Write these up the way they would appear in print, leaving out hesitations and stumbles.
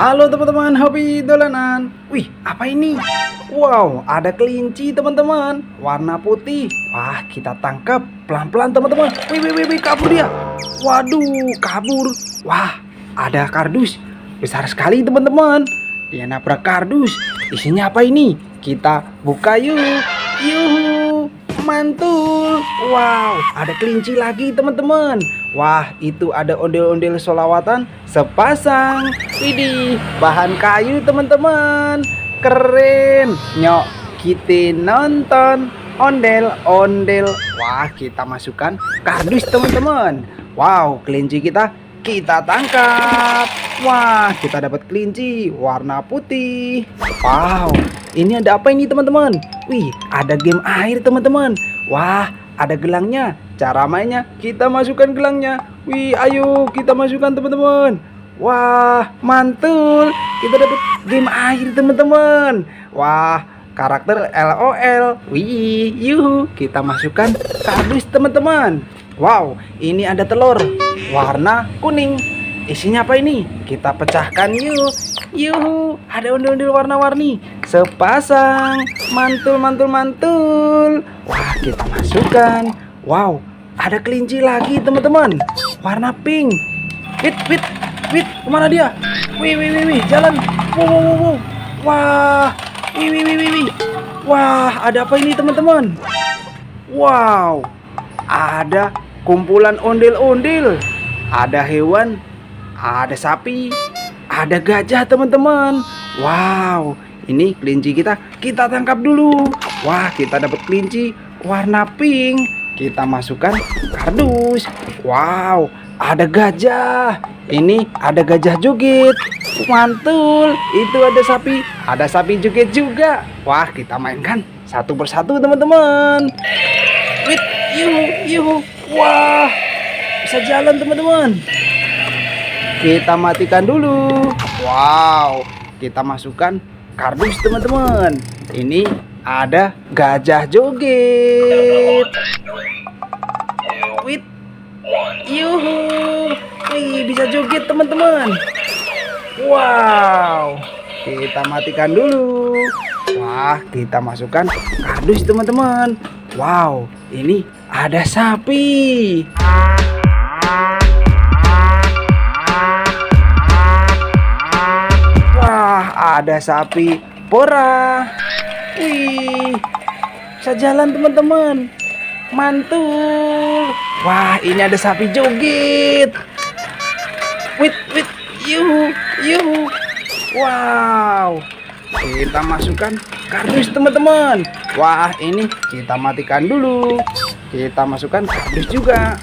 Halo teman-teman, hobi dolanan. Wih, apa ini? Wow, ada kelinci teman-teman, warna putih. Wah, kita tangkap pelan-pelan teman-teman. Wih, kabur dia. Waduh, kabur. Wah, ada kardus besar sekali teman-teman. Dia nabrak kardus. Isinya apa ini? Kita buka yuk. Yuhu, mantul. Wow, ada kelinci lagi teman-teman. Wah, itu ada ondel-ondel solawatan sepasang. Widih, bahan kayu teman-teman. Keren. Nyok, kita nonton ondel-ondel. Wah, kita masukkan kardus teman-teman. Wow, kelinci kita tangkap. Wah, kita dapat kelinci warna putih. Wow, ini ada apa ini teman-teman? Wih, ada game air teman-teman. Wah, ada gelangnya. Cara mainnya, kita masukkan gelangnya. Wih, ayo kita masukkan teman-teman. Wah, mantul. Kita dapat game air teman-teman. Wah, karakter LOL. Wih, yuhu. Kita masukkan kardus teman-teman. Wow, ini ada telur warna kuning. Isinya apa ini? Kita pecahkan yuk. Yuhu, ada ondel-ondel warna-warni sepasang. Mantul. Wah, kita masukkan. Wow, ada kelinci lagi teman-teman, warna pink. Wit, kemana dia? Wih, jalan. Wow. Wah, wih. Wah, ada apa ini teman-teman? Wow, ada kumpulan ondel-ondel. Ada hewan, ada sapi, ada gajah teman-teman. Wow, ini kelinci kita tangkap dulu. Wah, kita dapat kelinci warna pink. Kita masukkan kardus. Wow, ada gajah. Ini ada gajah joget. Mantul. Itu ada sapi joget juga. Wah, kita mainkan satu persatu teman-teman. Wait, yuhu. Wah, bisa jalan teman-teman. Kita matikan dulu. Wow, kita masukkan kardus teman-teman. Ini ada gajah joget. Wait, yuhu. Wih, bisa joget teman-teman. Wow, kita matikan dulu. Wah, kita masukkan kardus teman-teman. Wow, ini ada sapi. Wah, ada sapi pora. Wih, bisa jalan teman-teman. Mantul. Wah, ini ada sapi joget. Wait, yuhu. Wow, kita masukkan kardus teman-teman. Wah, ini kita matikan dulu. Kita masukkan kardus juga.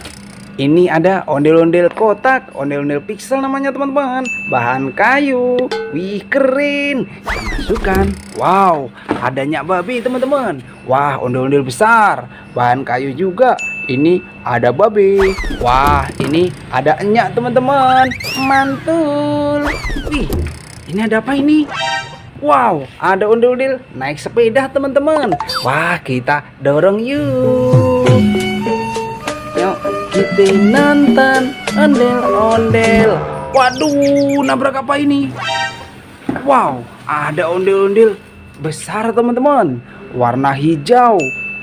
Ini ada ondel-ondel kotak, ondel-ondel pixel namanya teman-teman. Bahan kayu. Wih, keren. Kita masukkan. Wow, ada nyak babi teman-teman. Wah, ondel-ondel besar. Bahan kayu juga. Ini ada babi. Wah, ini ada enyak teman-teman. Mantul. Wih, ini ada apa ini? Wow, ada ondel-ondel naik sepeda teman-teman. Wah, kita dorong yuk. Yuk, kita nonton ondel-ondel. Waduh, nabrak apa ini? Wow, ada ondel-ondel besar teman-teman, warna hijau.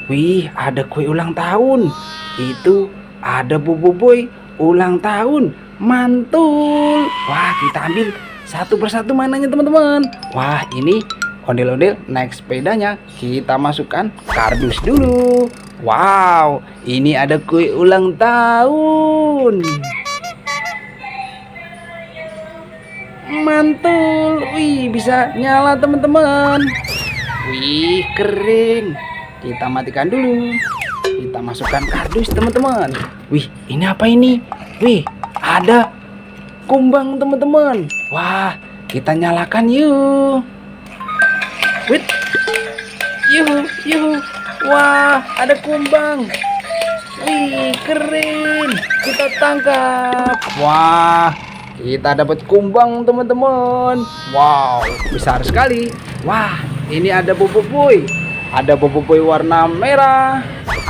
Wih, ada kue ulang tahun. Itu ada boboiboy ulang tahun. Mantul. Wah, kita ambil satu persatu mainannya teman-teman. Wah, ini ondel-ondel naik sepedanya. Kita masukkan kardus dulu. Wow, ini ada kue ulang tahun. Mantul. Wih, bisa nyala teman-teman. Wih, keren. Kita matikan dulu. Kita masukkan kardus teman-teman. Wih, ini apa ini? Wih, ada kumbang teman-teman. Wah, kita nyalakan yuk. Wait, yuhu. Wah, ada kumbang. Wih, keren. Kita tangkap. Wah, kita dapat kumbang teman-teman. Wow, besar sekali. Wah, ini ada boboiboy. Ada boboiboy warna merah.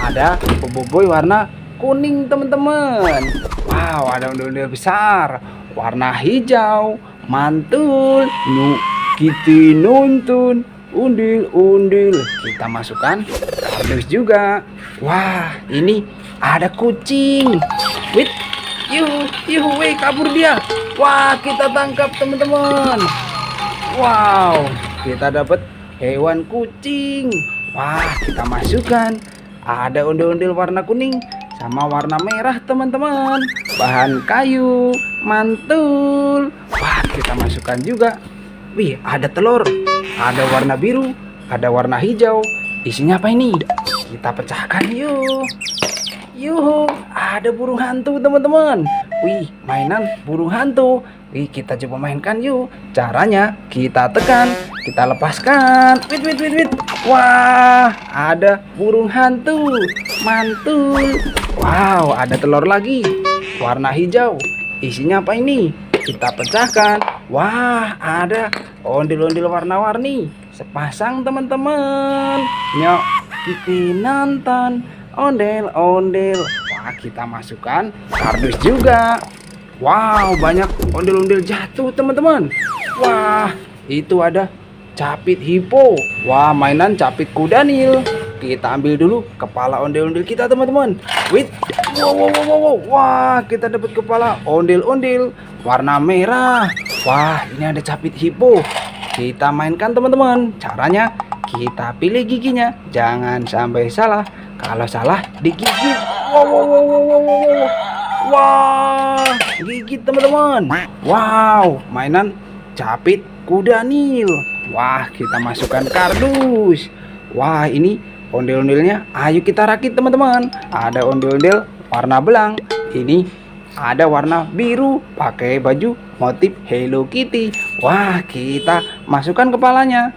Ada boboiboy warna kuning teman-teman. Wow, ada ondel-ondel besar warna hijau, mantul. Yuk kita nonton undil-undil. Kita masukkan kardus juga. Wah, ini ada kucing. Wait, yuh, weh, kabur dia. Wah, kita tangkap teman-teman. Wow, kita dapat hewan kucing. Wah, kita masukkan. Ada ondel-ondel warna kuning sama warna merah teman-teman. Bahan kayu, mantul. Wah, kita masukkan juga. Wih, ada telur. Ada warna biru, ada warna hijau. Isinya apa ini? Kita pecahkan yuk. Yuh, ada burung hantu teman-teman. Wih, mainan burung hantu. Wih, kita coba mainkan yuk. Caranya kita tekan, kita lepaskan. Wait. Wah, ada burung hantu. Mantul. Wow, ada telur lagi. Warna hijau. Isinya apa ini? Kita pecahkan. Wah, ada ondel-ondel warna-warni. Sepasang teman-teman. Nyok, kita nonton ondel-ondel. Wah, kita masukkan kardus juga. Wow, banyak ondel-ondel jatuh teman-teman. Wah, itu ada capit hippo. Wah, mainan capit kuda nil. Kita ambil dulu kepala ondel-ondel kita teman-teman. Wait, wow. Wah, kita dapat kepala ondel-ondel warna merah. Wah, ini ada capit hippo. Kita mainkan teman-teman. Caranya kita pilih giginya, jangan sampai salah. Kalau salah digigit. Wow. Wah, gigit teman-teman. Wow, mainan capit kuda nil. Wah, kita masukkan kardus. Wah, ini ondel-ondelnya. Ayo kita rakit teman-teman. Ada ondel-ondel warna belang. Ini ada warna biru pakai baju motif Hello Kitty. Wah, kita masukkan kepalanya.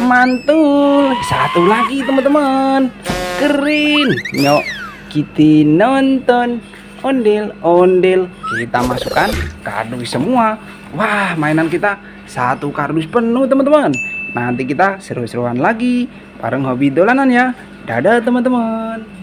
Mantul. Satu lagi teman-teman. Keren. Nyok, kita nonton ondel-ondel. Kita masukkan kardus semua. Wah, mainan kita satu kardus penuh teman-teman. Nanti kita seru-seruan lagi bareng hobi dolanan ya. Dadah teman-teman.